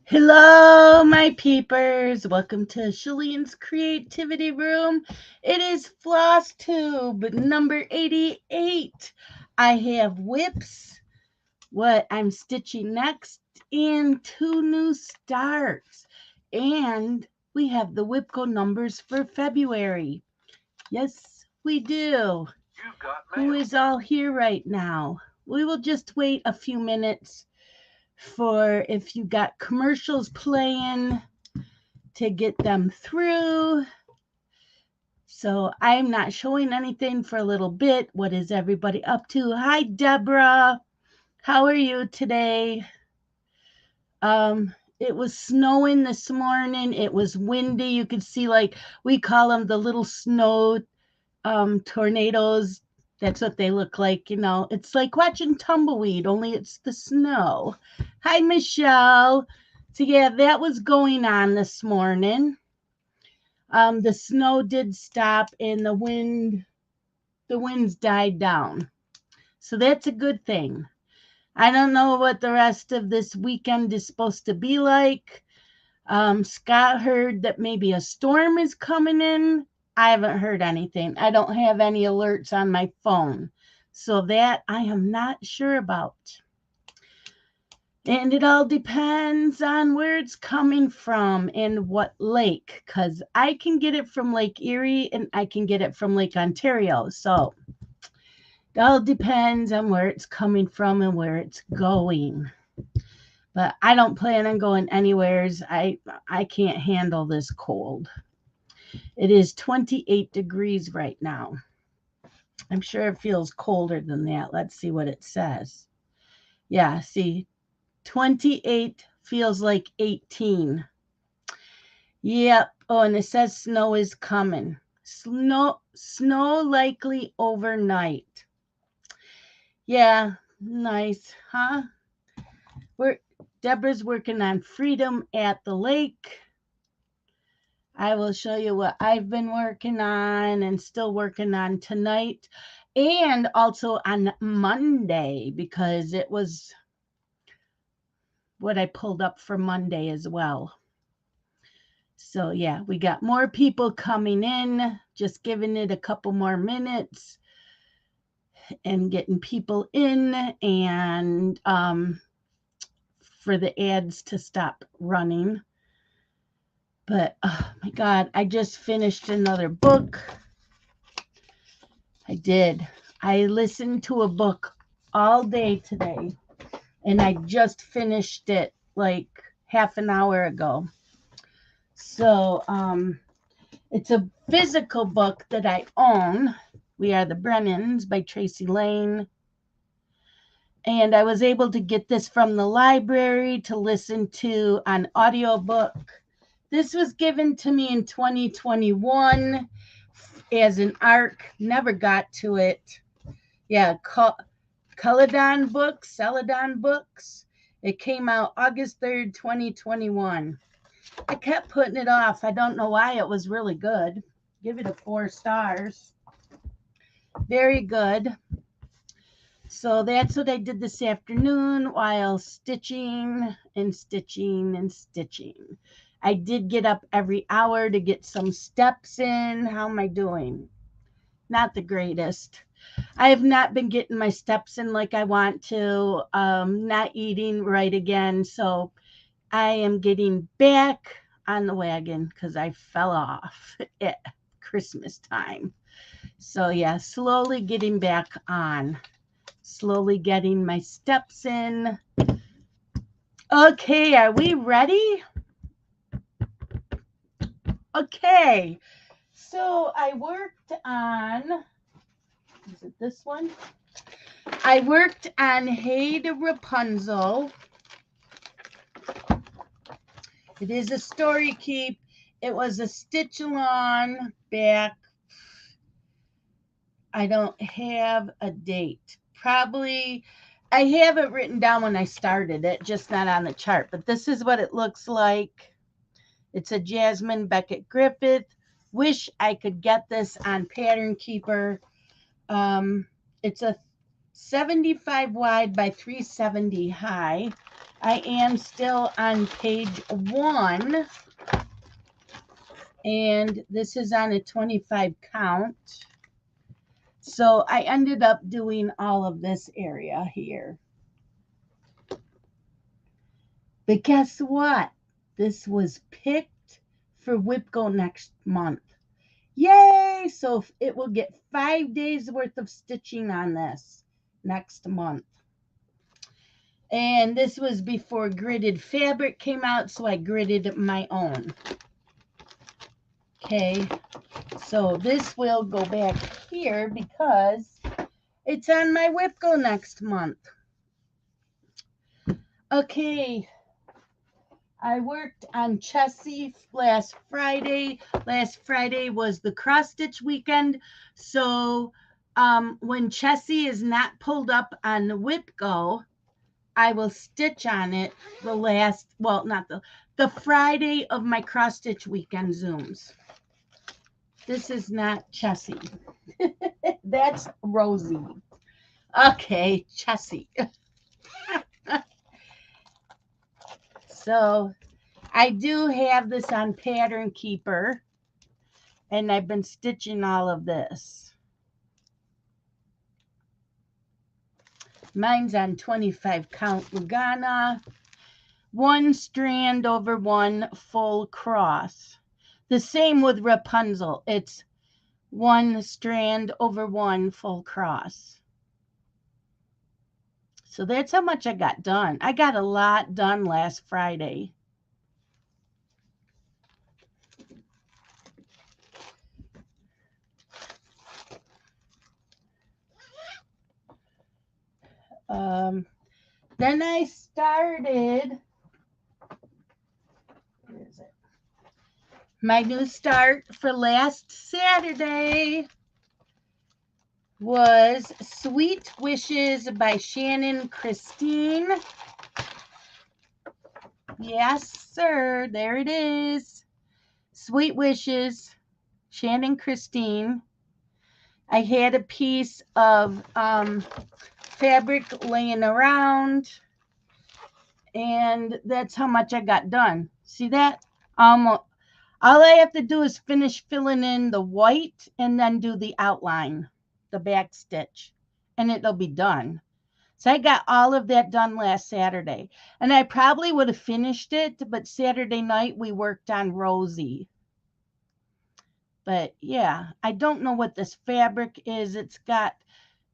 Hello, my peepers. Welcome to Shalene's Creativity Room. It is Flosstube number 88. I have whips, what I'm stitching next, and two new starts. And we have the Whipco numbers for February. Yes, we do. Who is all here right now? We will just wait a few minutes for if you got commercials playing to get them through. So I'm not showing anything for a little bit. What is everybody up to? Hi, Deborah. How are you today? It was snowing this morning. It was windy. You could see, like, we call them the little snow tornadoes. That's what they look like. It's like watching tumbleweed, only it's the snow. Hi, Michelle. So yeah, that was going on this morning. The snow did stop and the winds died down. So that's a good thing. I don't know what the rest of this weekend is supposed to be like. Scott heard that maybe a storm is coming in. I haven't heard anything. I don't have any alerts on my phone. So that I am not sure about. And it all depends on where it's coming from and what lake, because I can get it from Lake Erie and I can get it from Lake Ontario. So it all depends on where it's coming from and where it's going. But I don't plan on going anywheres. I can't handle this cold. It is 28 degrees right now. I'm sure it feels colder than that. Let's see what it says. Yeah, see, 28 feels like 18. Yep. Oh, and it says snow is coming. Snow likely overnight. Yeah, nice, huh? We're Deborah's working on freedom at the lake. I will show you what I've been working on and still working on tonight and also on Monday because it was what I pulled up for Monday as well. So, yeah, we got more people coming in, just giving it a couple more minutes and getting people in and for the ads to stop running. But, oh my God, I just finished another book. I did. I listened to a book all day today, and I just finished it like half an hour ago. So, it's a physical book that I own. We Are the Brennans by Tracy Lane. And I was able to get this from the library to listen to on audiobook. This was given to me in 2021 as an ARC. Never got to it. Yeah, Celadon Books. It came out August 3rd, 2021. I kept putting it off. I don't know why. It was really good. Give it a 4 stars. Very good. So that's what I did this afternoon while stitching and stitching and stitching. I did get up every hour to get some steps in. How am I doing? Not the greatest. I have not been getting my steps in like I want to. Not eating right again. So I am getting back on the wagon because I fell off at Christmas time. So, yeah, slowly getting back on. Slowly getting my steps in. Okay, are we ready? Okay. So I worked on, is it this one? I worked on Hey to Rapunzel. It is a story keep. It was a stitch along back. I don't have a date. Probably, I have it written down when I started it, just not on the chart. But this is what it looks like. It's a Jasmine Beckett Griffith. Wish I could get this on Pattern Keeper. It's a 75 wide by 370 high. I am still on page 1. And this is on a 25 count. So I ended up doing all of this area here. But guess what? This was picked for WIPGO next month. Yay! So it will get 5 days worth of stitching on this next month. And this was before gridded fabric came out, so I gridded my own. Okay, so this will go back here because it's on my WIPGO next month. Okay, I worked on Chessie last Friday. Last Friday was the cross stitch weekend. So when Chessie is not pulled up on the WIPGO, I will stitch on it the last, well, not the Friday of my cross stitch weekend Zooms. This is not Chessie. That's Rosie. Okay, Chessie. So I do have this on Pattern Keeper, and I've been stitching all of this. Mine's on 25 count Lugana, 1 strand over 1 full cross. The same with Rapunzel. It's 1 strand over 1 full cross. So that's how much I got done. I got a lot done last Friday. Then I started, where is it? My new start for last Saturday was Sweet Wishes by Shannon Christine. Yes, sir. There it is. Sweet Wishes, Shannon Christine. I had a piece of fabric laying around, and that's how much I got done. See that? Almost. All I have to do is finish filling in the white and then do the outline, the back stitch, and it'll be done. So I got all of that done last Saturday, and I probably would have finished it, but Saturday night we worked on Rosie. But yeah, I don't know what this fabric is. It's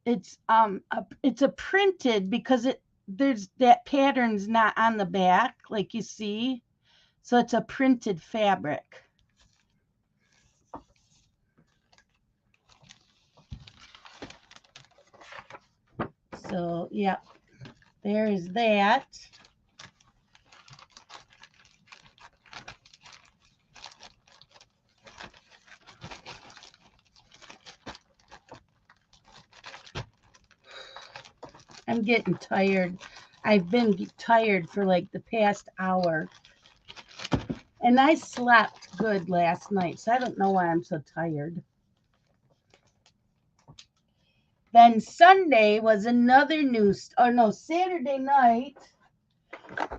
a printed, because there's that pattern's not on the back like you see. So it's a printed fabric. So yeah, there is that. I'm getting tired. I've been tired for like the past hour. And I slept good last night, so I don't know why I'm so tired. Then Sunday was another Saturday night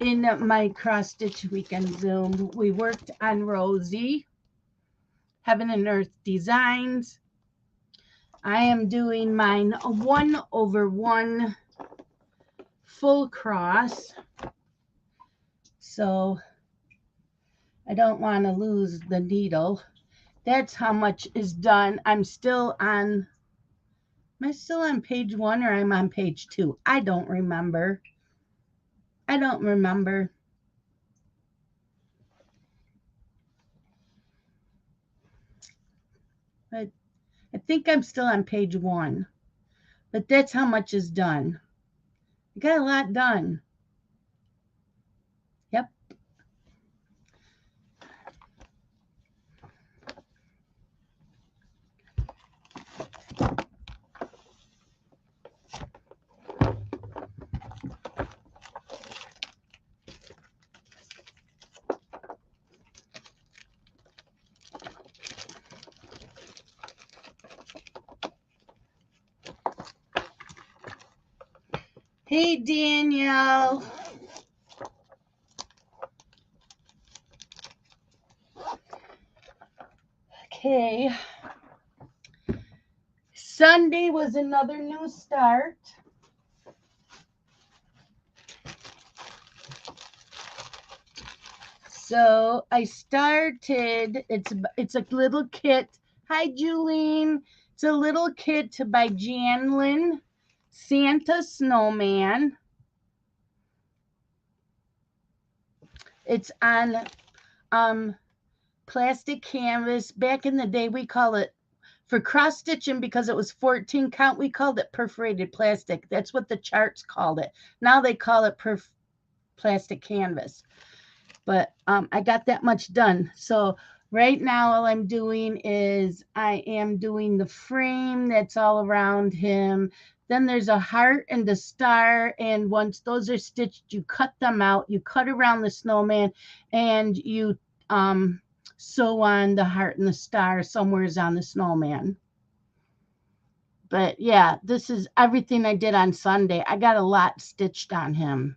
in my cross stitch weekend Zoom. We worked on Rosie, Heaven and Earth Designs. I am doing mine 1 over 1 full cross. So I don't want to lose the needle. That's how much is done. Am I still on page 1 or I'm on page 2? I don't remember. But I think I'm still on page 1. But that's how much is done. I got a lot done. Yep. Hey, Danielle. Okay. Sunday was another new start. So I started, it's a little kit. Hi, Julene. It's a little kit by Janlyn, Santa Snowman. It's on plastic canvas. Back in the day, we call it, for cross stitching, because it was 14 count, we called it perforated plastic. That's what the charts called it. Now they call it plastic canvas. But I got that much done. So right now all I'm doing is I am doing the frame that's all around him. Then there's a heart and a star, and once those are stitched, you cut them out. You cut around the snowman, and you sew on the heart and the star somewheres on the snowman. But yeah, this is everything I did on Sunday. I got a lot stitched on him.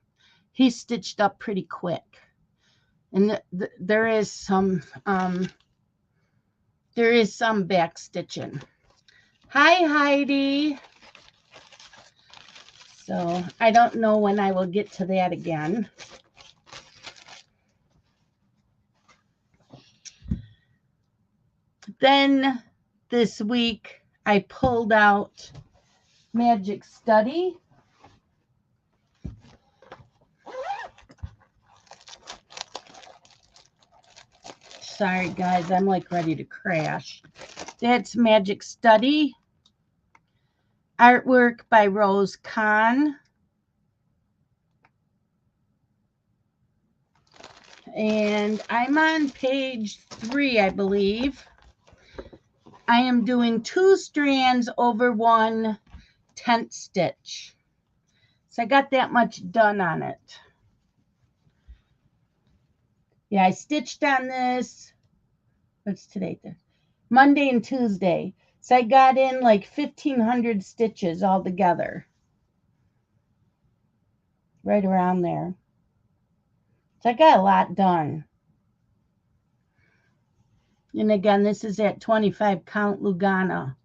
He stitched up pretty quick. And there is some back stitching. Hi, Heidi. So I don't know when I will get to that again. Then this week I pulled out Magic Study. Sorry, guys, I'm like ready to crash. That's Magic Study. Artwork by Rose Kahn. And I'm on page 3, I believe. I am doing 2 strands over 1 tent stitch. So I got that much done on it. Yeah, I stitched on this. What's today? Monday and Tuesday. So I got in like 1,500 stitches all together. Right around there. So I got a lot done. And again, this is at 25 count Lugana.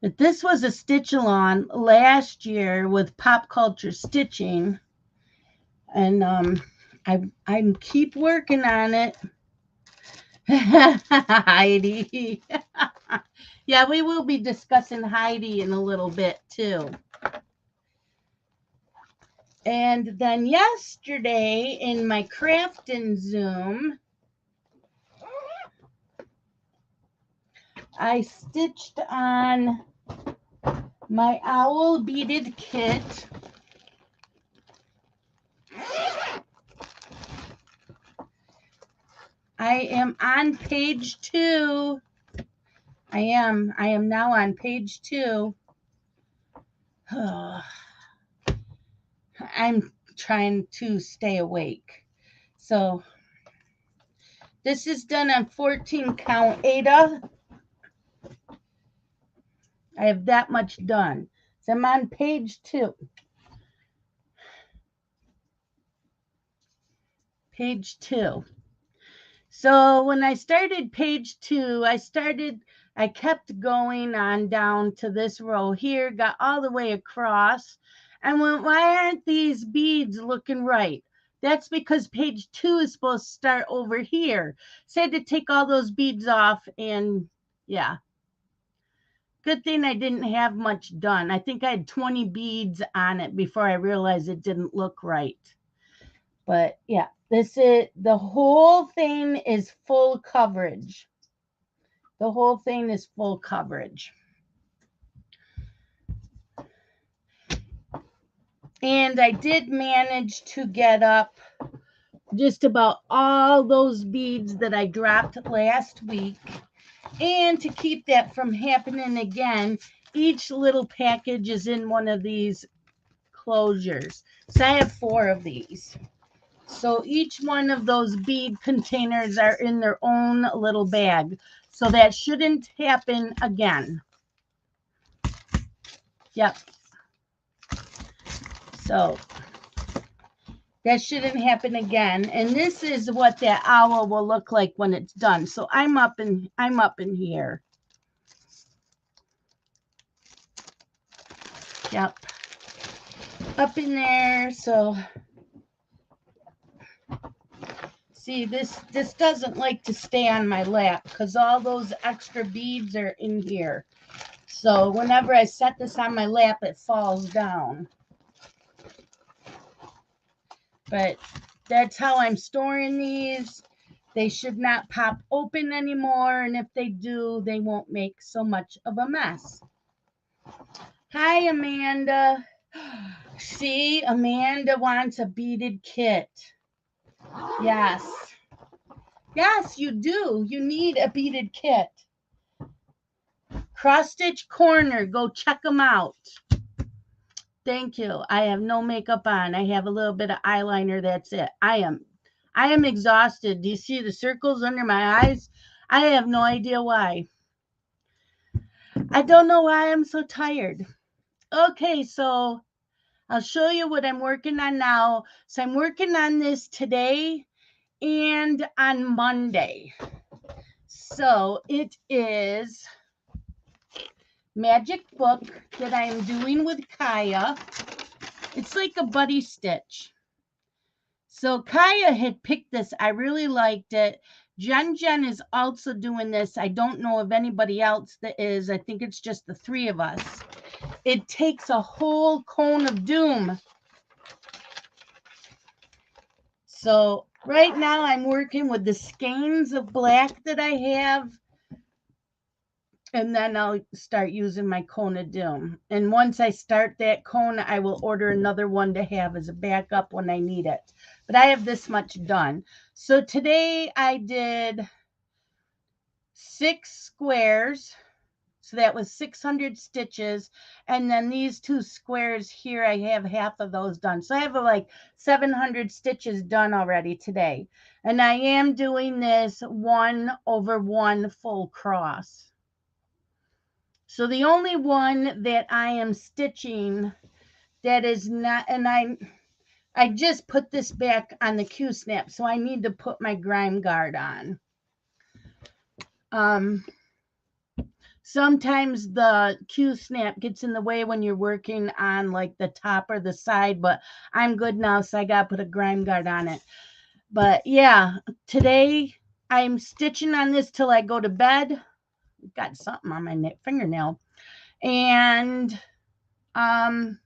But this was a stitch along last year with Pop Culture Stitching. And I keep working on it. Heidi. Yeah, we will be discussing Heidi in a little bit too. And then yesterday in my crafting Zoom, I stitched on my owl beaded kit. I am on page 2. I am now on page 2. I'm trying to stay awake. So this is done on 14 count Ada. I have that much done. So I'm on page 2. Page 2. So when I started page 2, I kept going on down to this row here, got all the way across, and went, why aren't these beads looking right? That's because page 2 is supposed to start over here. So I had to take all those beads off, and yeah. Good thing I didn't have much done. I think I had 20 beads on it before I realized it didn't look right. But yeah, the whole thing is full coverage. The whole thing is full coverage. And I did manage to get up just about all those beads that I dropped last week. And to keep that from happening again, each little package is in one of these closures. So I have 4 of these. So each one of those bead containers are in their own little bag. So that shouldn't happen again. Yep. So That shouldn't happen again. And this is what that owl will look like when it's done. So I'm up in here. Yep. Up in there. So see, this doesn't like to stay on my lap because all those extra beads are in here. So whenever I set this on my lap, it falls down. But that's how I'm storing these. They should not pop open anymore. And if they do, they won't make so much of a mess. Hi, Amanda. See, Amanda wants a beaded kit. Yes. Yes, you do. You need a beaded kit. Cross Stitch Corner. Go check them out. Thank you. I have no makeup on. I have a little bit of eyeliner. That's it. I am exhausted. Do you see the circles under my eyes? I have no idea why. I don't know why I'm so tired. Okay, so I'll show you what I'm working on now. So I'm working on this today and on Monday. So it is Magic Book that I am doing with Kaya. It's like a buddy stitch. So Kaya had picked this. I really liked it. Jen is also doing this. I don't know of anybody else that is. I think it's just the three of us. It takes a whole cone of doom. So right now I'm working with the skeins of black that I have. And then I'll start using my cone of doom. And once I start that cone, I will order another one to have as a backup when I need it. But I have this much done. So today I did 6 squares. So that was 600 stitches. And then these 2 squares here, I have half of those done. So I have like 700 stitches done already today. And I am doing this 1/1 full cross. So the only one that I am stitching that is not, and I just put this back on the Q-snap, so I need to put my grime guard on. Sometimes the Q-snap gets in the way when you're working on like the top or the side, but I'm good now, so I got to put a grime guard on it. But yeah, today I'm stitching on this till I go to bed. Got something on my fingernail. And I'm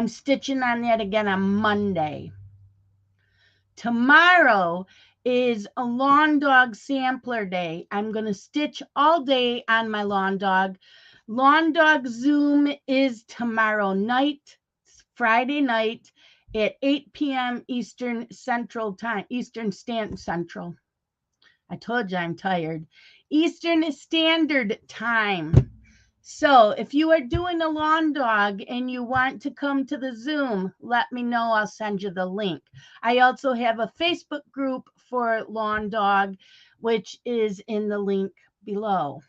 stitching on that again on Monday. Tomorrow is a lawn dog sampler day. I'm going to stitch all day on my lawn dog. Lawn dog Zoom is tomorrow night, Friday night at 8 p.m. Eastern Central Time, Eastern Standard Central. I told you I'm tired. Eastern Standard Time. So if you are doing a lawn dog and you want to come to the Zoom, let me know. I'll send you the link. I also have a Facebook group for lawn dog, which is in the link below.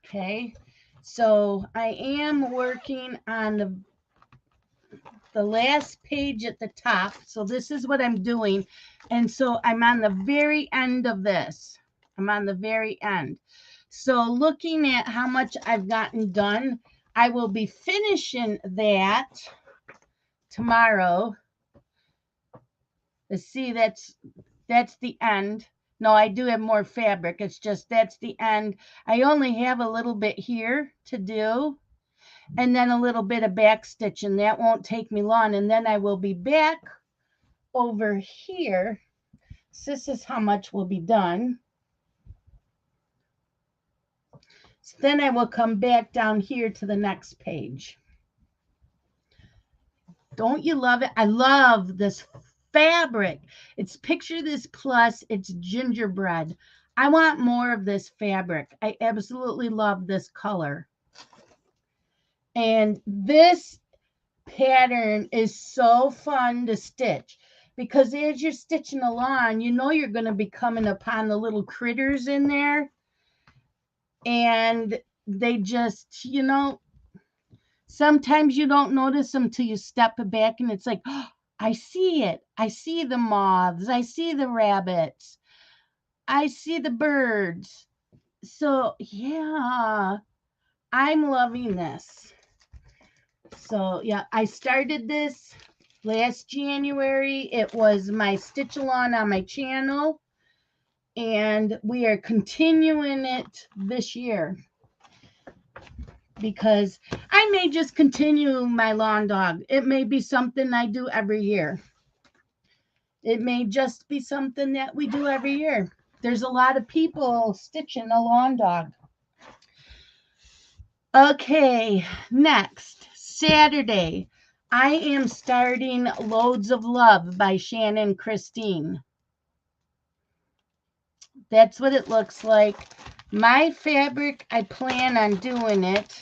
Okay, so I am working on the last page at the top. So this is what I'm doing. And so I'm on the very end of this. I'm on the very end. So looking at how much I've gotten done, I will be finishing that tomorrow. Let's see, that's the end. No, I do have more fabric. It's just that's the end. I only have a little bit here to do. And then a little bit of back stitch, and that won't take me long. And then I will be back over here. So this is how much will be done. So then I will come back down here to the next page. Don't you love it? I love this fabric. It's Picture This Plus. It's gingerbread. I want more of this fabric. I absolutely love this color. And this pattern is so fun to stitch because as you're stitching along, you know you're going to be coming upon the little critters in there. And they just, you know, Sometimes you don't notice them till you step back and it's like, oh, I see it. I see the moths. I see the rabbits. I see the birds. So, yeah, I'm loving this. So, yeah, I started this last January. It was my stitch along on my channel, and we are continuing it this year because I may just continue my lawn dog. It may be something I do every year. It may just be something that we do every year. There's a lot of people stitching a lawn dog. Okay, next, Saturday, I am starting Loads of Love by Shannon Christine. That's what it looks like. My fabric, I plan on doing it,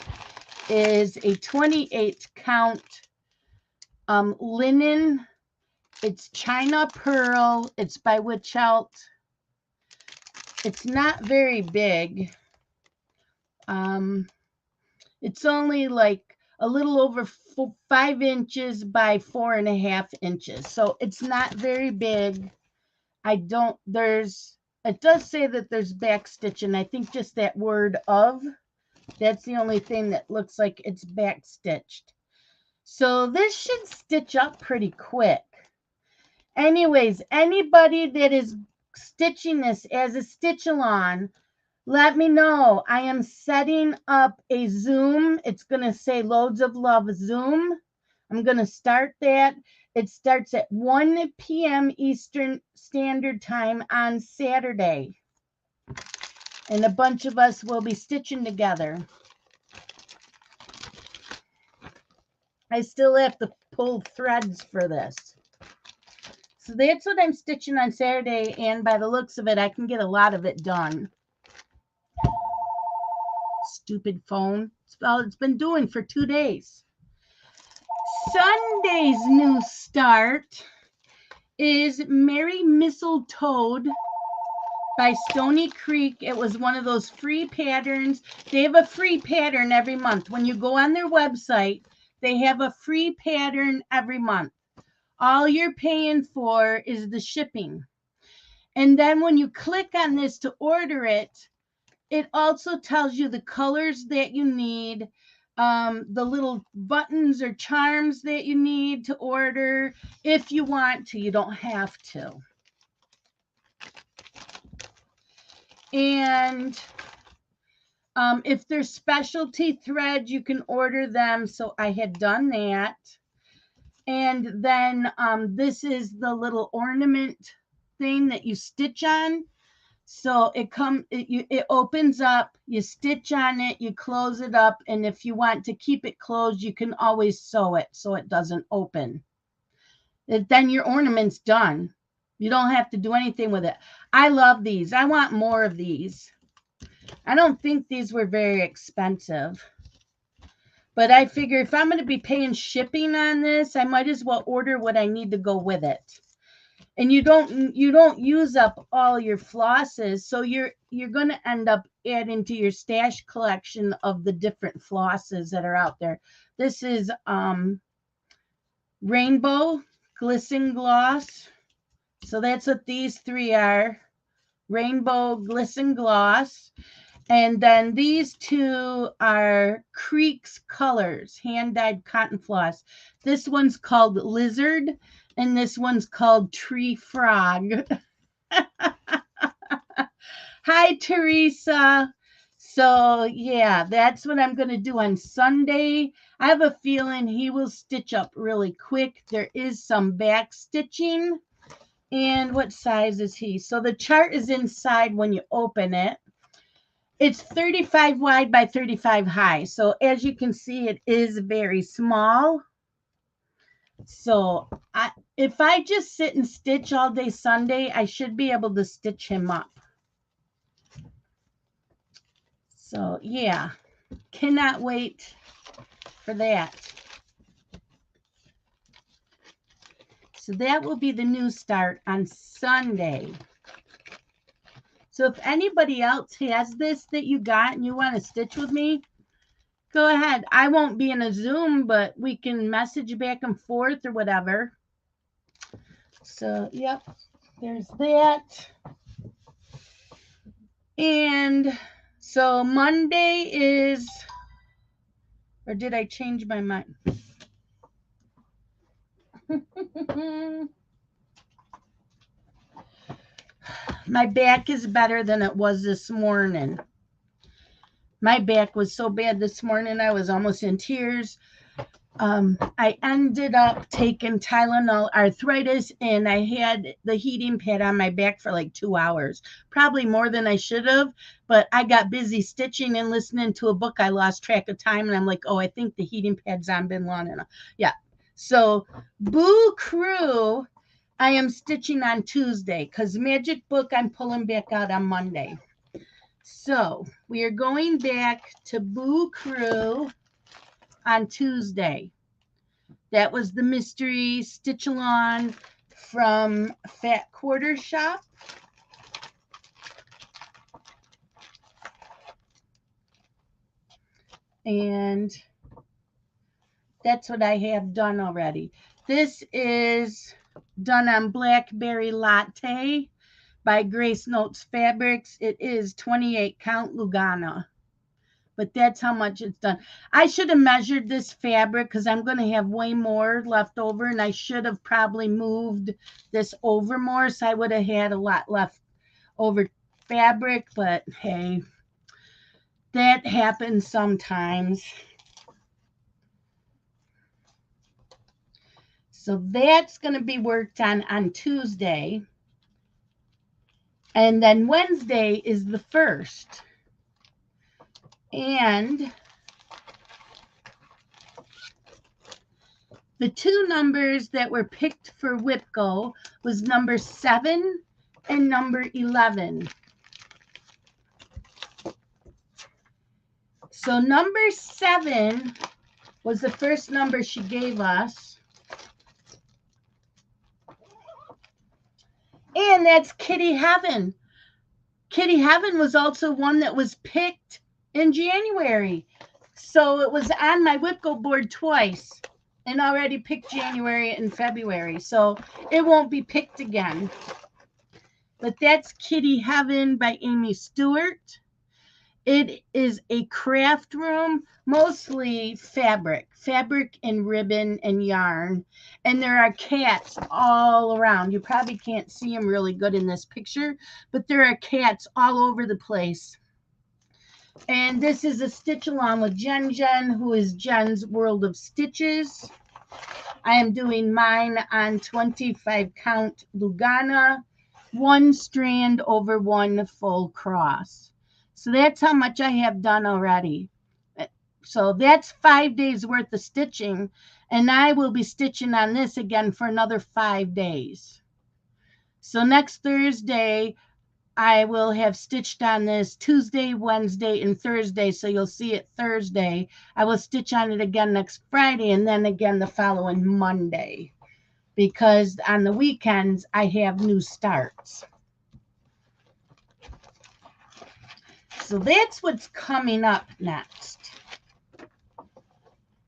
is a 28 count linen. It's China Pearl. It's by Wishlists. It's not very big. It's only like a little over 5 inches by 4.5 inches. So it's not very big. It does say that there's back stitching. I think just that word of, that's the only thing that looks like it's back stitched. So this should stitch up pretty quick. Anyways, anybody that is stitching this as a stitch along, let me know. I am setting up a Zoom. It's going to say Loads of Love Zoom. I'm going to start that. It starts at 1 p.m. Eastern Standard Time on Saturday. And a bunch of us will be stitching together. I still have to pull threads for this. So that's what I'm stitching on Saturday. And by the looks of it, I can get a lot of it done. Stupid phone. Well, it's been doing for 2 days. Sunday's new start is Merry Mistletoe by Stony Creek. It was one of those free patterns. They have a free pattern every month. When you go on their website, they have a free pattern every month. All you're paying for is the shipping. And then when you click on this to order it, it also tells you the colors that you need, the little buttons or charms that you need to order if you want to. You don't have to. And if there's specialty threads, you can order them. So I had done that. And then this is the little ornament thing that you stitch on. So it opens up, you stitch on it, you close it up, and if you want to keep it closed, you can always sew it so it doesn't open. Then your ornament's done. You don't have to do anything with it. I love these. I want more of these. I don't think these were very expensive. But I figure if I'm going to be paying shipping on this, I might as well order what I need to go with it. And you don't use up all your flosses, so you're going to end up adding to your stash collection of the different flosses that are out there. This is Rainbow Glisten Gloss. So that's what these three are. Rainbow Glisten Gloss. And then these two are Creek's Colors, hand-dyed cotton floss. This one's called Lizard, and this one's called Tree Frog. Hi, Teresa. So, yeah, that's what I'm going to do on Sunday. I have a feeling he will stitch up really quick. There is some back stitching. And what size is he? So the chart is inside when you open it. It's 35 wide by 35 high. So as you can see, it is very small. So if I just sit and stitch all day Sunday, I should be able to stitch him up. So yeah, cannot wait for that. So that will be the new start on Sunday. So if anybody else has this that you got and you want to stitch with me, Go ahead. I won't be in a Zoom, but we can message back and forth or whatever. So, yep, there's that. And so Monday is, or did I change my mind? My back is better than it was this morning. My back was so bad this morning, I was almost in tears. I ended up taking Tylenol arthritis, and I had the heating pad on my back for like 2 hours, probably more than I should have. But I got busy stitching and listening to a book. I lost track of time, and I'm like, oh, I think the heating pad's on been long enough. Yeah. So, Boo Crew, I am stitching on Tuesday because Magic Book I'm pulling back out on Monday. So, we are going back to Boo Crew on Tuesday. That was the mystery stitch-along from Fat Quarter Shop. And that's what I have done already. This is done on Blackberry Latte by Grace Notes Fabrics. It is 28 count Lugana. But that's how much it's done. I should have measured this fabric because I'm going to have way more left over, and I should have probably moved this over more, so I would have had a lot left over fabric, but hey, that happens sometimes. So that's going to be worked on Tuesday. And then Wednesday is the 1st. And the two numbers that were picked for WIPGO was number 7 and number 11. So number 7 was the first number she gave us. And that's Kitty Heaven. Kitty Heaven was also one that was picked in January. So it was on my WIPGO board twice and already picked January and February. So it won't be picked again. But that's Kitty Heaven by Amy Stewart. It is a craft room, mostly fabric and ribbon and yarn. And there are cats all around. You probably can't see them really good in this picture, but there are cats all over the place. And this is a stitch along with Jen, who is Jen's World of Stitches. I am doing mine on 25 count Lugana, 1 strand over 1 full cross. So that's how much I have done already. So that's 5 days worth of stitching, and I will be stitching on this again for another 5 days. So next Thursday, I will have stitched on this Tuesday, Wednesday, and Thursday. So you'll see it Thursday. I will stitch on it again next Friday and then again the following Monday, because on the weekends I have new starts. So that's what's coming up next.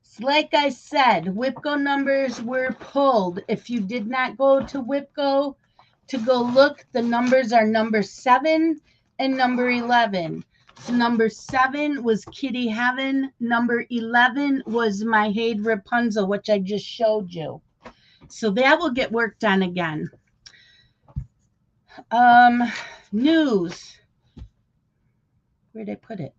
So like I said, WIPGO numbers were pulled. If you did not go to WIPGO to go look, the numbers are number 7 and number 11. So number 7 was Kitty Heaven. Number 11 was My Haid Rapunzel, which I just showed you. So that will get worked on again. News. Where'd I put it?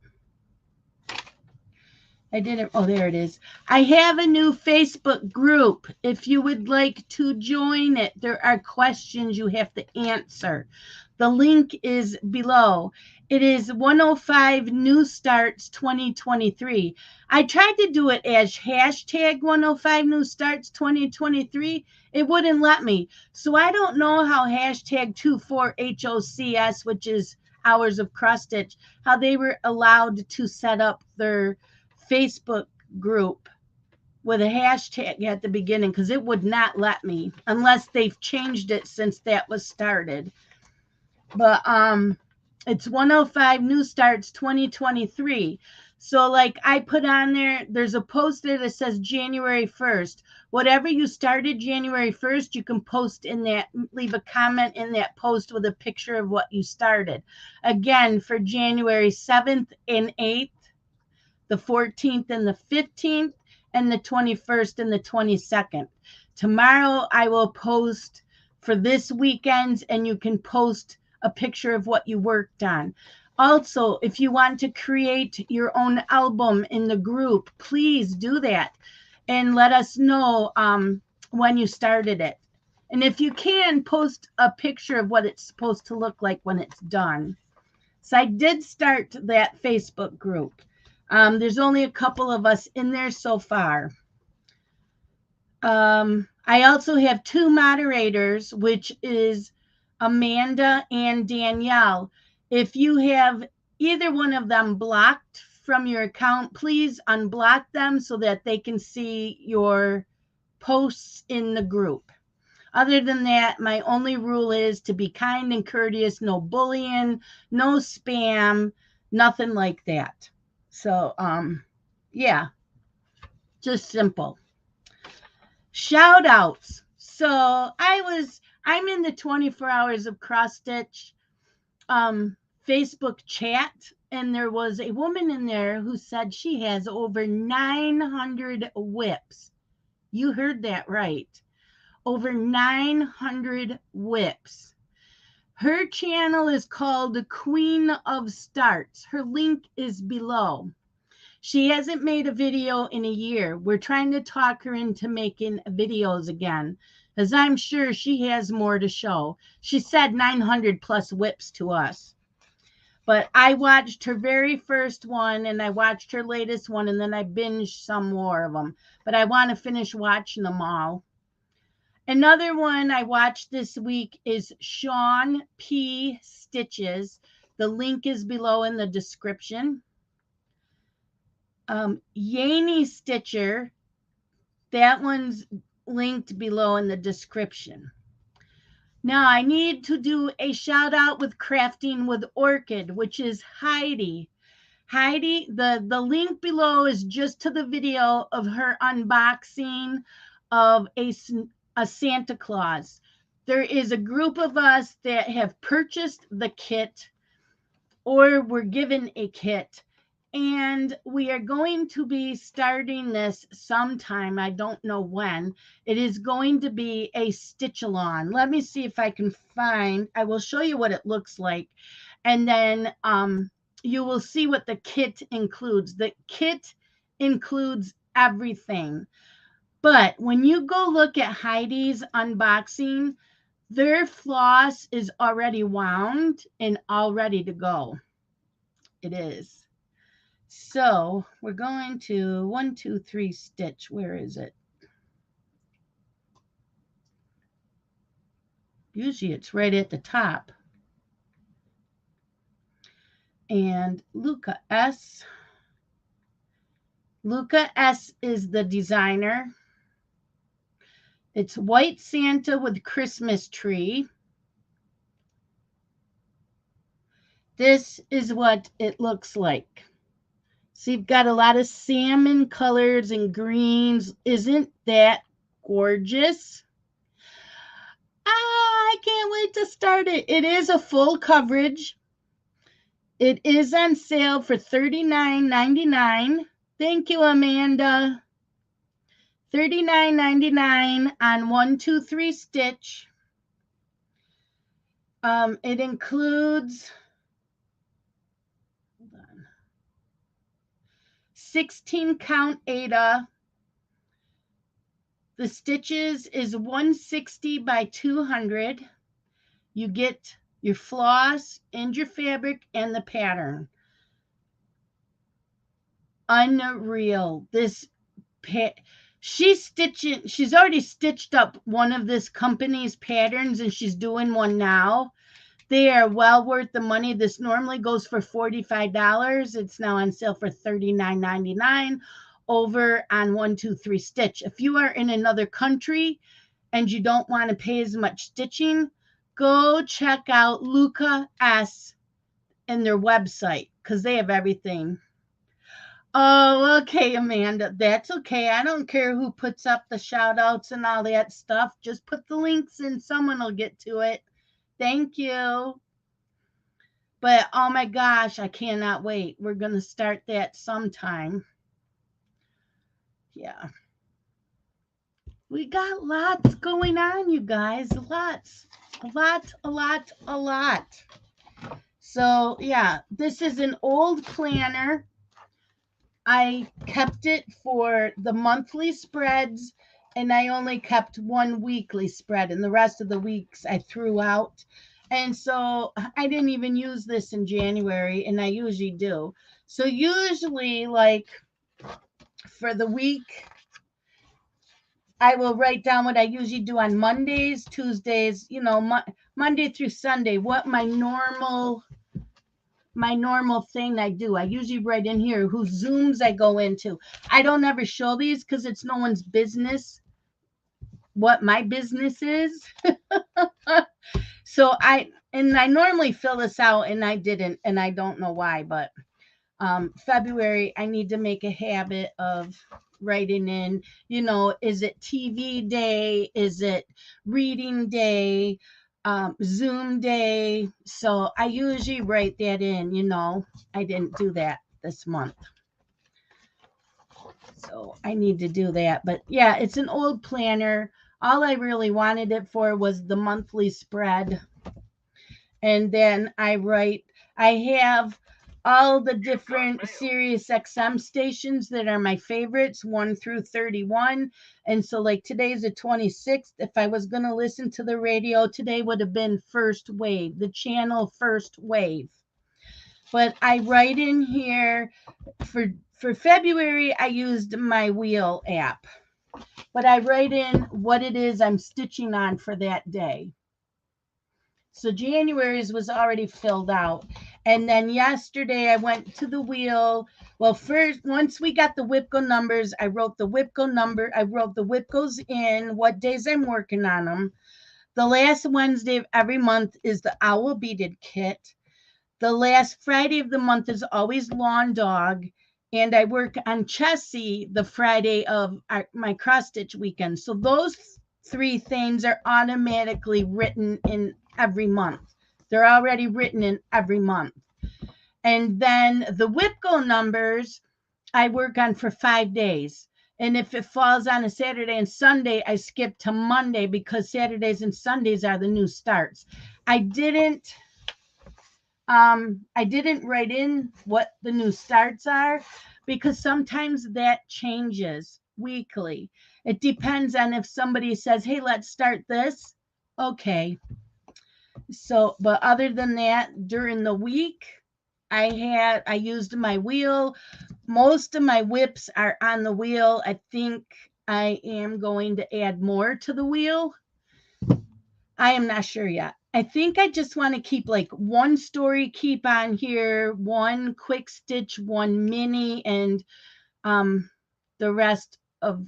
I didn't. Oh, there it is. I have a new Facebook group. If you would like to join it, there are questions you have to answer. The link is below. It is 105 New Starts 2023. I tried to do it as hashtag 105 New Starts 2023. It wouldn't let me. So I don't know how hashtag 24HOCS, which is Hours of Cross Stitch, how they were allowed to set up their Facebook group with a hashtag at the beginning, because it would not let me unless they've changed it since that was started. But it's 105 New Starts 2023. So like I put on there, there's a post there that says January 1st. Whatever you started January 1st, you can post in that, leave a comment in that post with a picture of what you started. Again, for January 7th and 8th, the 14th and the 15th, and the 21st and the 22nd. Tomorrow I will post for this weekend, and you can post a picture of what you worked on. Also, if you want to create your own album in the group, please do that and let us know when you started it. And if you can, post a picture of what it's supposed to look like when it's done. So I did start that Facebook group. There's only a couple of us in there so far. I also have 2 moderators, which is Amanda and Danielle. If you have either one of them blocked from your account, please unblock them so that they can see your posts in the group. Other than that, my only rule is to be kind and courteous, no bullying, no spam, nothing like that. So, yeah, just simple. Shout outs. So I'm in the 24 hours of cross stitch Facebook chat, and there was a woman in there who said she has over 900 whips. You heard that right. Over 900 whips. Her channel is called the Queen of Starts. Her link is below. She hasn't made a video in a year. We're trying to talk her into making videos again, because I'm sure she has more to show. She said 900 plus whips to us. But I watched her very first one, and I watched her latest one, and then I binged some more of them. But I want to finish watching them all. Another one I watched this week is Sean P. Stitches. The link is below in the description. Yaney Stitcher, that one's linked below in the description. Now I need to do a shout out with Crafting with Orchid, which is Heidi. Heidi, the link below is just to the video of her unboxing of a Santa Claus. There is a group of us that have purchased the kit or were given a kit. And we are going to be starting this sometime. I don't know when. It is going to be a stitch-along. Let me see if I can find. I will show you what it looks like. And then you will see what the kit includes. The kit includes everything. But when you go look at Heidi's unboxing, their floss is already wound and all ready to go. It is. So we're going to 1, 2, 3 stitch. Where is it? Usually it's right at the top. And Luca S. Luca S is the designer. It's White Santa with Christmas tree. This is what it looks like. So you've got a lot of salmon colors and greens. Isn't that gorgeous? I can't wait to start it. It is a full coverage. It is on sale for $39.99. Thank you, Amanda. $39.99 on 1, 2, 3 stitch. It includes 16 count Ada. The stitches is 160 by 200. You get your floss and your fabric and the pattern. Unreal. This she's already stitched up one of this company's patterns, and she's doing one now. They are well worth the money. This normally goes for $45. It's now on sale for $39.99 over on 1, 2, 3 stitch. If you are in another country and you don't want to pay as much stitching, go check out Luca S and their website, because they have everything. Oh, okay, Amanda. That's okay. I don't care who puts up the shout outs and all that stuff. Just put the links in, someone will get to it. Thank you. But oh my gosh, I cannot wait. We're going to start that sometime. Yeah. We got lots going on, you guys. Lots. A lot. So, yeah, this is an old planner. I kept it for the monthly spreads, and I only kept one weekly spread, and the rest of the weeks I threw out. And so I didn't even use this in January, and I usually do. So, usually, like for the week, I will write down what I usually do on Mondays, Tuesdays, Monday through Sunday, what my normal thing I do. I usually write in here whose Zooms I go into. I don't ever show these because it's no one's business what my business is. So I normally fill this out and I didn't, and I don't know why, but February I need to make a habit of writing in, is it TV day? Is it reading day? Zoom day. So I usually write that in, I didn't do that this month. So I need to do that. But yeah, it's an old planner. All I really wanted it for was the monthly spread. And then I have all the different Sirius XM stations that are my favorites, 1 through 31. And so, like, today's the 26th. If I was going to listen to the radio, today would have been First Wave, the channel First Wave. But I write in here for February, I used my wheel app. But I write in what it is I'm stitching on for that day. So January's was already filled out. And then yesterday I went to the wheel. Well, first, once we got the WIPCO numbers, I wrote the WIPCO number. I wrote the WIPCOs in, what days I'm working on them. The last Wednesday of every month is the owl beaded kit. The last Friday of the month is always lawn dog. And I work on Chessie the Friday of my cross stitch weekend. So those 3 things are automatically written in every month. They're already written in every month. And then the WIPCO numbers I work on for 5 days. And if it falls on a Saturday and Sunday, I skip to Monday because Saturdays and Sundays are the new starts. I didn't write in what the new starts are because sometimes that changes weekly. It depends on if somebody says, hey, let's start this. Okay. So, but other than that, during the week, I used my wheel. Most of my whips are on the wheel. I think I am going to add more to the wheel. I am not sure yet. I think I just want to keep like one story keep on here, one quick stitch, one mini, and the rest of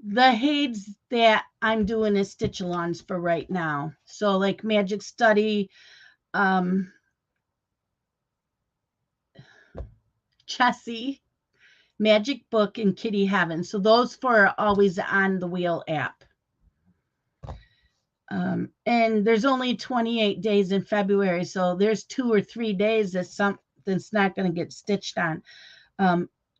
the Hades that I'm doing is stitch alongs for right now. So like Magic Study, Chessie, Magic Book, and Kitty Heaven. So those 4 are always on the wheel app. And there's only 28 days in February, so there's 2 or 3 days that something's not going to get stitched on.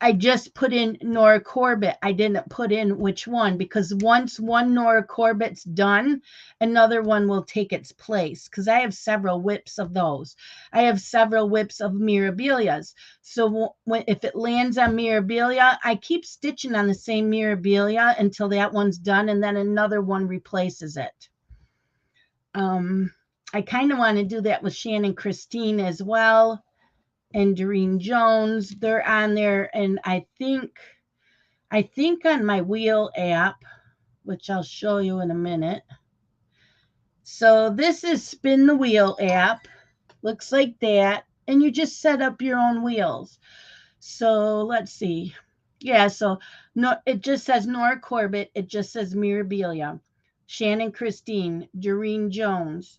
I just put in Nora Corbett. I didn't put in which one because once one Nora Corbett's done, another one will take its place because I have several whips of those. I have several whips of Mirabilias. So if it lands on Mirabilia, I keep stitching on the same Mirabilia until that one's done, and then another one replaces it. I kind of want to do that with Shannon Christine as well. And Doreen Jones, they're on there. And I think on my wheel app, which I'll show you in a minute. So this is Spin the Wheel app. Looks like that. And you just set up your own wheels. So let's see. Yeah, so no, it just says Nora Corbett. It just says Mirabilia. Shannon Christine, Doreen Jones,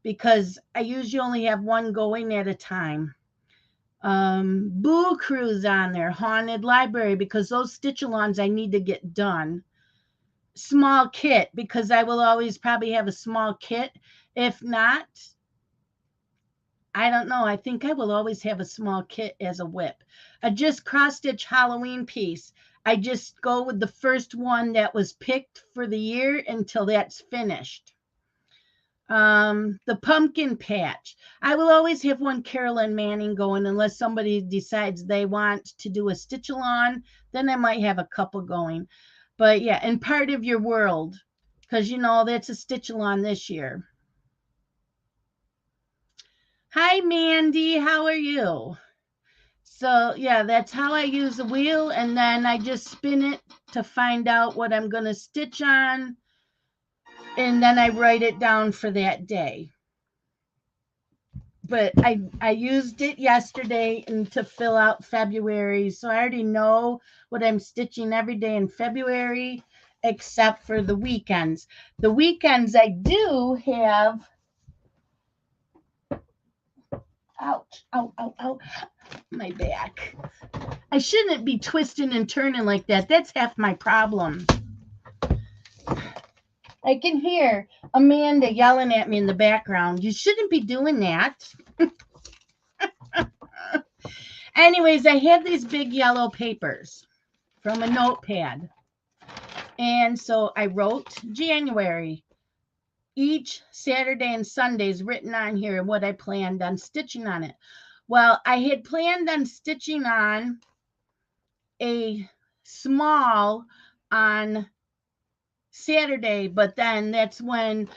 because I usually only have one going at a time. Boo Cruise on there, Haunted Library, because those stitch-alongs I need to get done. Small kit, because I will always probably have a small kit. If not, I don't know. I think I will always have a small kit as a whip. A just cross-stitch Halloween piece. I just go with the first one that was picked for the year until that's finished. The pumpkin patch. I will always have one Carolyn Manning going unless somebody decides they want to do a stitch along. Then I might have a couple going. But yeah, and part of your world, because you know that's a stitch along this year. Hi, Mandy. How are you? So yeah, that's how I use the wheel, and then I just spin it to find out what I'm going to stitch on, and then I write it down for that day. But I used it yesterday and to fill out February, so I already know what I'm stitching every day in February, except for the weekends. The weekends I do have. Ouch! Ow! Ow! Ow! My back. I shouldn't be twisting and turning like that. That's half my problem. I can hear Amanda yelling at me in the background. You shouldn't be doing that. Anyways, I had these big yellow papers from a notepad. And so I wrote January. Each Saturday and Sunday is written on here what I planned on stitching on it. Well, I had planned on stitching on a small on Saturday, but then that's when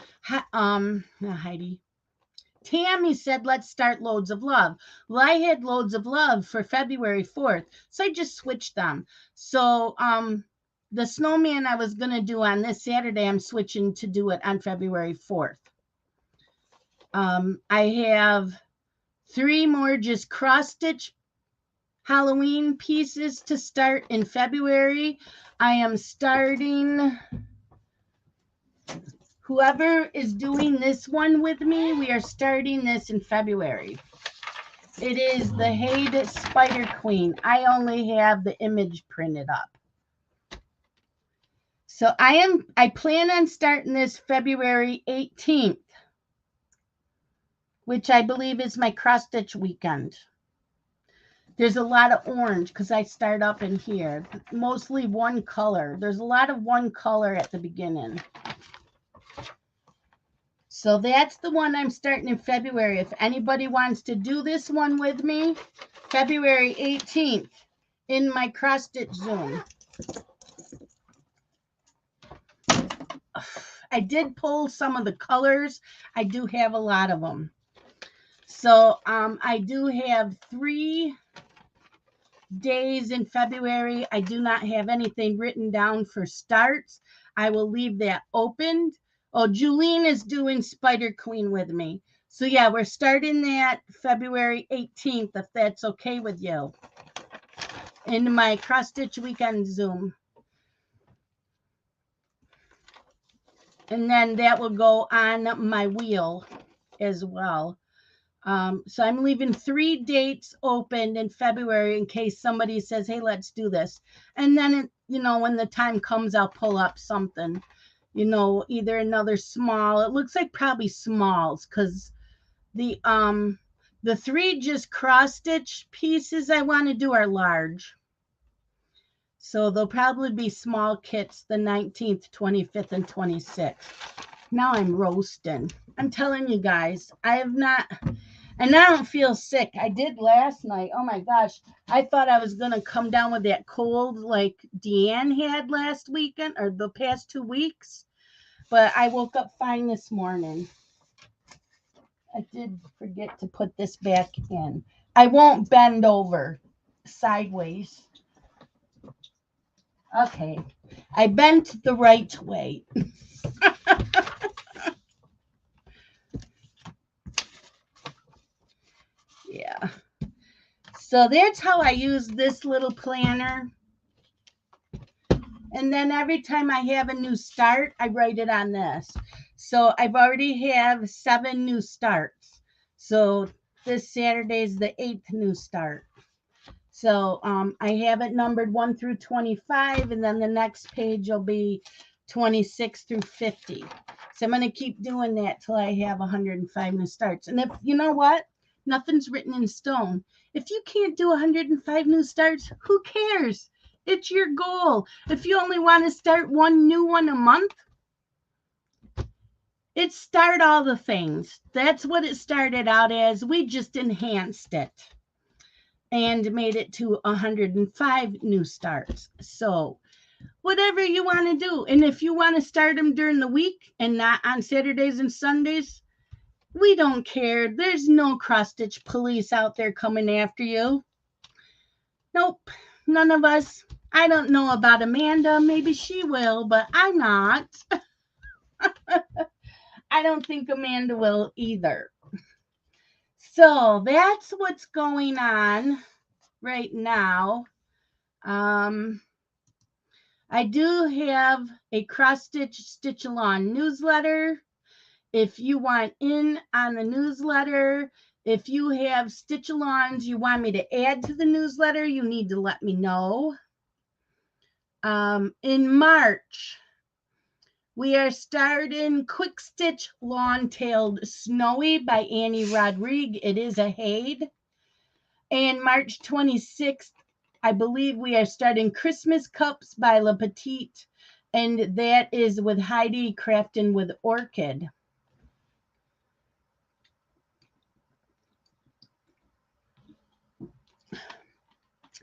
Tammy said, let's start Loads of Love. Well, I had Loads of Love for February 4th, so I just switched them. So the snowman I was going to do on this Saturday, I'm switching to do it on February 4th. I have 3 more just cross-stitch Halloween pieces to start in February. I am starting... Whoever is doing this one with me, we are starting this in February. It is the Hade Spider Queen. I only have the image printed up. So I plan on starting this February 18th, which I believe is my cross-stitch weekend. There's a lot of orange because I start up in here. Mostly one color. There's a lot of one color at the beginning. So that's the one I'm starting in February. If anybody wants to do this one with me, February 18th in my cross-stitch Zoom. I did pull some of the colors. I do have a lot of them. So I do have 3 days in February. I do not have anything written down for starts. I will leave that opened. Oh, Julene is doing Spider Queen with me. So yeah, we're starting that February 18th, if that's okay with you, in my cross-stitch weekend Zoom. And then that will go on my wheel as well. So I'm leaving 3 dates open in February in case somebody says, hey, let's do this. And then, when the time comes, I'll pull up something. Either another small. It looks like probably smalls because the 3 just cross-stitch pieces I want to do are large. So they'll probably be small kits the 19th, 25th, and 26th. Now I'm roasting. I'm telling you guys, I have not, and I don't feel sick. I did last night. Oh my gosh. I thought I was going to come down with that cold like Deanne had last weekend or the past 2 weeks. But I woke up fine this morning. I did forget to put this back in. I won't bend over sideways. Okay. I bent the right way. Yeah. So that's how I use this little planner. And then every time I have a new start, I write it on this. So I've already have 7 new starts. So This Saturday is the 8th new start. So I have it numbered 1 through 25, and then the next page will be 26 through 50. So I'm going to keep doing that till I have 105 new starts. And if you know what, nothing's written in stone. If you can't do 105 new starts, who cares? It's your goal. If you only want to start one new one a month, it's start all the things. That's what it started out as. We just enhanced it and made it to 105 new starts. So whatever you want to do. And if you want to start them during the week and not on Saturdays and Sundays, we don't care. There's no cross-stitch police out there coming after you. Nope, none of us. I don't know about Amanda. Maybe she will, but I'm not. I don't think Amanda will either. So that's what's going on right now. I do have a cross-stitch stitch-along newsletter. If you want in on the newsletter, if you have stitch-alongs you want me to add to the newsletter, you need to let me know. In March, we are starting Quick Stitch Lawn-Tailed Snowy by Annie Rodrigue. It is a Haid. And March 26th, I believe we are starting Christmas Cups by La Petite, and that is with Heidi Crafting with Orchid.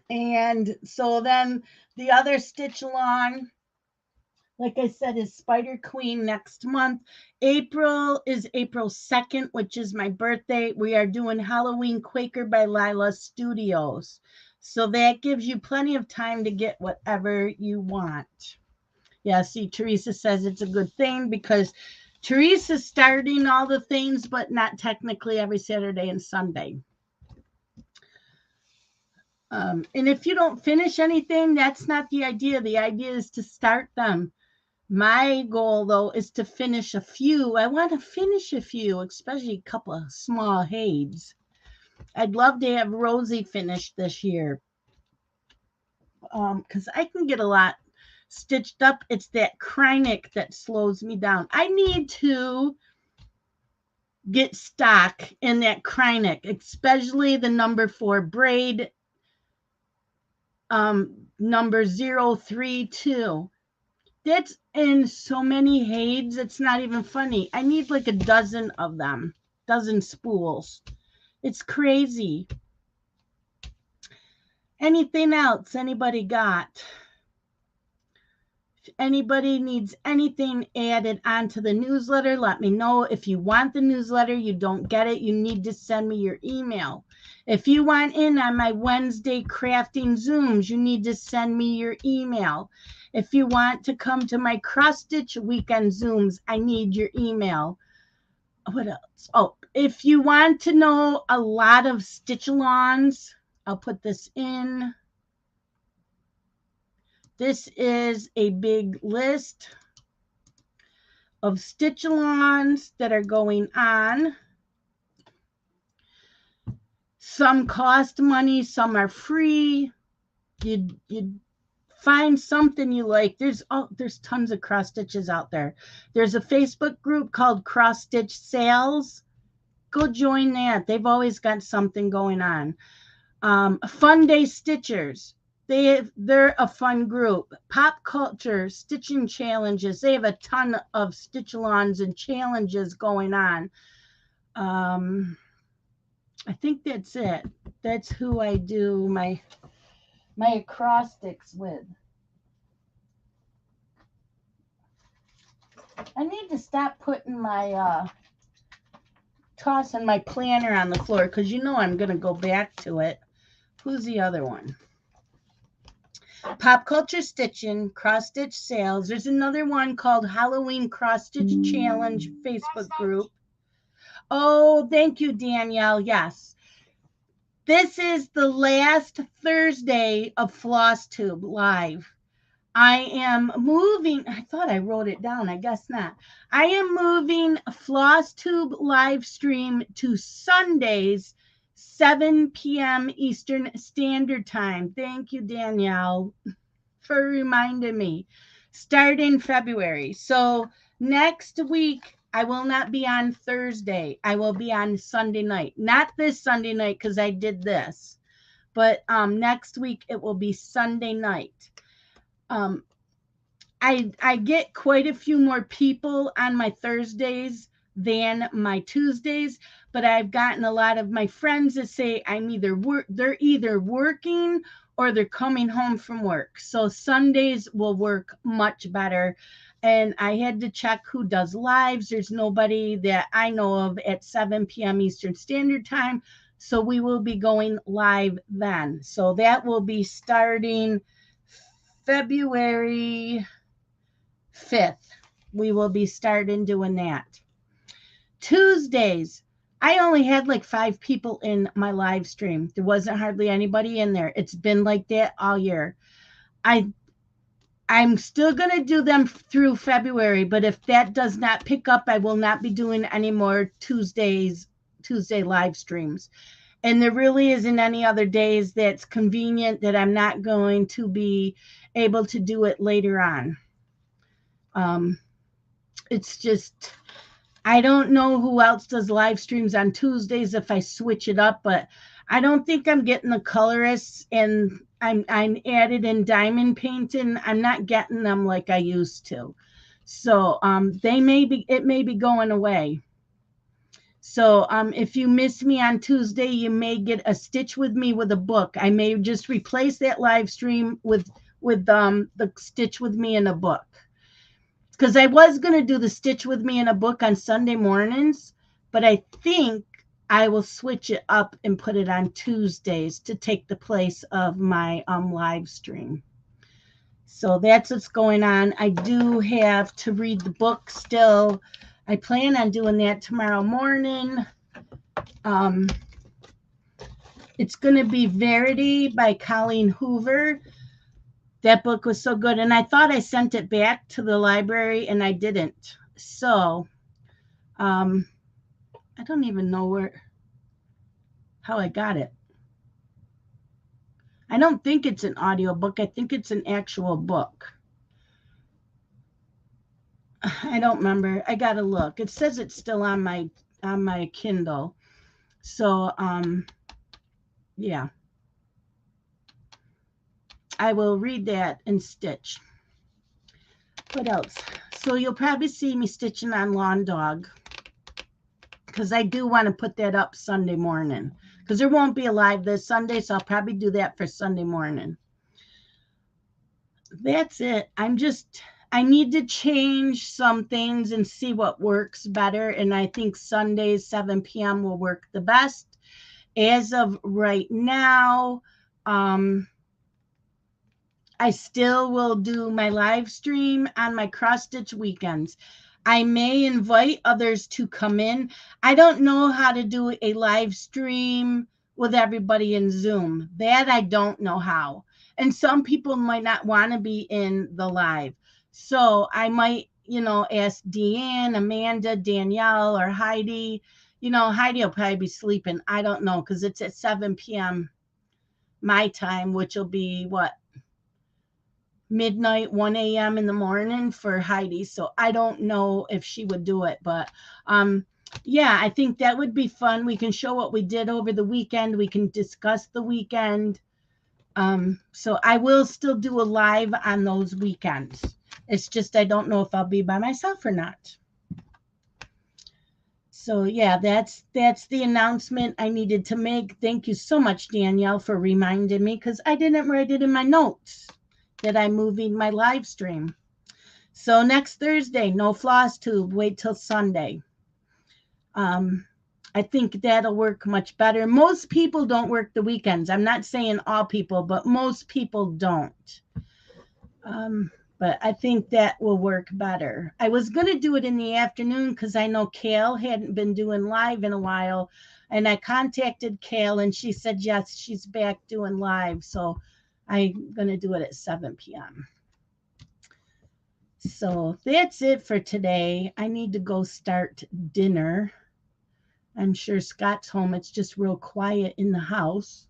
And so then the other stitch along, like I said, is Spider Queen next month. April is April 2nd, which is my birthday. We are doing Halloween Quaker by Lila Studios. So that gives you plenty of time to get whatever you want. Yeah, see, Teresa says it's a good thing because Teresa's starting all the things, but not technically every Saturday and Sunday. And if you don't finish anything, that's not the idea. The idea is to start them. My goal, though, is to finish a few. I want to finish a few, especially a couple of small Haids. I'd love to have Rosie finished this year because I can get a lot stitched up. It's that Krynic that slows me down. I need to get stock in that Krynic, especially the number 4 braid, number 032. That's in so many Haids, it's not even funny. I need like a dozen of them, dozen spools. It's crazy. Anything else anybody got? If anybody needs anything added onto the newsletter, let me know. If you want the newsletter, you don't get it, you need to send me your email. If you want in on my Wednesday crafting Zooms, you need to send me your email. If you want to come to my cross-stitch weekend Zooms, I need your email. What else? Oh, if you want to know a lot of stitch-alongs, I'll put this in. This is a big list of stitch-alongs that are going on. Some cost money, some are free. You find something you like. There's tons of cross stitches out there. There's a Facebook group called Cross Stitch Sales. Go join that. They've always got something going on. Fun Day Stitchers. They're a fun group. Pop Culture Stitching Challenges. They have a ton of stitch-alongs and challenges going on. I think that's it. That's who I do my acrostics with. I need to stop putting my tossing my planner on the floor because you know I'm gonna go back to it. Who's the other one? Pop Culture Stitching, Cross Stitch Sales. There's another one called Halloween Cross Stitch Challenge Facebook group. Oh, thank you, Danielle. Yes. This is the last Thursday of Flosstube Live. I am moving. I thought I wrote it down. I guess not. I am moving Flosstube live stream to Sundays 7 p.m. Eastern Standard Time. Thank you, Danielle, for reminding me. Start in February. So next week, I will not be on Thursday. I will be on Sunday night. Not this Sunday night because I did this, but next week it will be Sunday night. I get quite a few more people on my Thursdays than my Tuesdays, but I've gotten a lot of my friends that say they're either working or they're coming home from work. So Sundays will work much better. And I had to check who does lives. There's nobody that I know of at 7 p.m. Eastern Standard Time. So we will be going live then. So that will be starting February 5th. We will be starting doing that. Tuesdays, I only had like 5 people in my live stream. There wasn't hardly anybody in there. It's been like that all year. I'm still going to do them through February, but if that does not pick up, I will not be doing any more Tuesday live streams. And there really isn't any other days that's convenient that I'm not going to be able to do it later on. It's just, I don't know who else does live streams on Tuesdays if I switch it up, but I don't think I'm getting the colorists, and I'm added in diamond painting. I'm not getting them like I used to. So it may be going away. So if you miss me on Tuesday, you may get a Stitch with Me with a book. I may just replace that live stream with the Stitch with Me in a book. Because I was going to do the Stitch with Me in a book on Sunday mornings, but I think I will switch it up and put it on Tuesdays to take the place of my live stream. So that's what's going on. I do have to read the book still. I plan on doing that tomorrow morning. It's going to be Verity by Colleen Hoover. That book was so good. And I thought I sent it back to the library, and I didn't. So I don't even know how I got it. I don't think it's an audiobook. I think it's an actual book. I don't remember. I got to look. It says it's still on my Kindle. So yeah. I will read that and stitch. What else? So you'll probably see me stitching on Lawn Dog, because I do want to put that up Sunday morning, because there won't be a live this Sunday, so I'll probably do that for Sunday morning. That's it. I need to change some things and see what works better, and I think Sundays 7 p.m. will work the best. As of right now, I still will do my live stream on my cross stitch weekends. I may invite others to come in. I don't know how to do a live stream with everybody in Zoom. That I don't know how. And some people might not want to be in the live. So I might, ask Deanne, Amanda, Danielle, or Heidi. Heidi will probably be sleeping. I don't know, because it's at 7 p.m. my time, which will be midnight, 1 a.m. in the morning for Heidi. So I don't know if she would do it, but yeah, I think that would be fun. We can show what we did over the weekend. We can discuss the weekend. So I will still do a live on those weekends. It's just I don't know if I'll be by myself or not. So yeah, that's the announcement I needed to make. Thank you so much, Danielle, for reminding me, because I didn't write it in my notes that I'm moving my live stream. So next Thursday, no Flosstube. Wait till Sunday. I think that'll work much better. Most people don't work the weekends. I'm not saying all people, but most people don't. But I think that will work better. I was going to do it in the afternoon because I know Kale hadn't been doing live in a while. And I contacted Kale, and she said, yes, she's back doing live. So I'm going to do it at 7 p.m. So that's it for today. I need to go start dinner. I'm sure Scott's home. It's just real quiet in the house.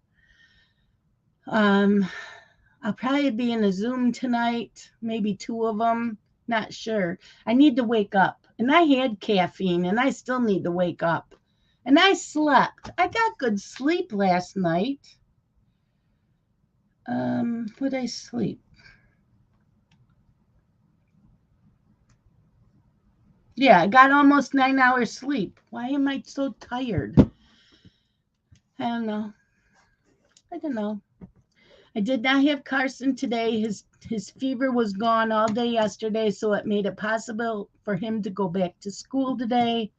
I'll probably be in a Zoom tonight, maybe 2 of them. Not sure. I need to wake up. And I had caffeine, and I still need to wake up. And I slept. I got good sleep last night. Would I sleep? Yeah, I got almost 9 hours sleep. Why am I so tired? I don't know. I did not have Carson today. His fever was gone all day yesterday, so it made it possible for him to go back to school today.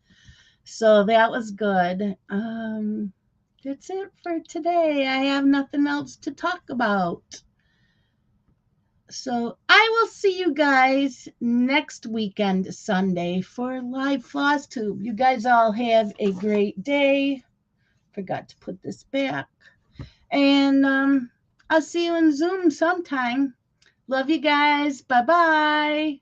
So that was good. That's it for today. I have nothing else to talk about. So I will see you guys next weekend, Sunday, for live Flosstube. You guys all have a great day. Forgot to put this back. And I'll see you in Zoom sometime. Love you guys. Bye-bye.